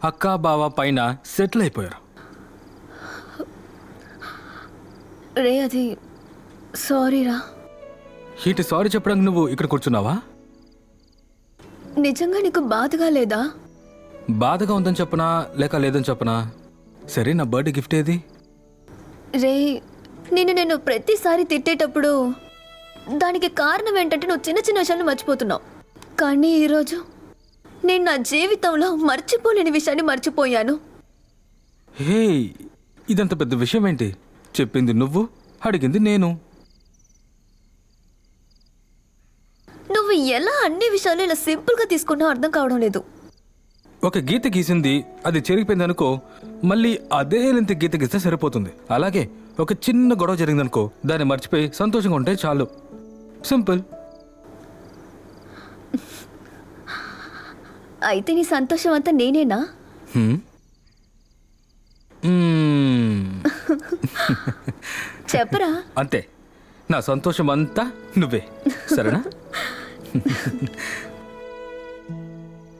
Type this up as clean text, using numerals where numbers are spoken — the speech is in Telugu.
అక్క బావ పైన సెటిల్ అయిపోయారు. రే అది సారీరా. ఇటు సారీ చెప్పడానికి నువ్వు ఇక్కడ కూర్చున్నావా? నిజంగా నీకు బాధగా లేదా? బాధగా ఉందని చెప్పనా లేక లేదని చెప్పనా? సరే, నా బర్త్డే గిఫ్ట్ ఏది? రే నేను ప్రతిసారి తిట్టేటప్పుడు దానికి కారణం ఏంటంటే నువ్వు చిన్న చిన్న విషయాన్ని మర్చిపోతున్నావు. కానీ ఈరోజు నేను నా జీవితంలో మర్చిపోలేని విషయాన్ని మర్చిపోయాను. హే, ఇదంత పెద్ద విషయం ఏంటి? చెప్పింది నువ్వు, అడిగింది నేను. నువ్వు ఎలా అన్ని విషయాలు ఇలా సింపుల్గా తీసుకున్నావు అర్థం కావడం లేదు. ఒక గీత గీసింది, అది చెరిగిపోయింది అనుకో, మళ్ళీ అదే లెంత గీత గీస్తే సరిపోతుంది. అలాగే ఒక చిన్న గొడవ జరిగిందనుకో, దాన్ని మర్చిపోయి సంతోషంగా ఉంటే చాలు. సింపుల్. అయితే నీ సంతోషం అంతా నేనేనా? హ్మ్? చెప్పరా. అంతే, నా సంతోషం అంతా నువ్వే. సరేనా?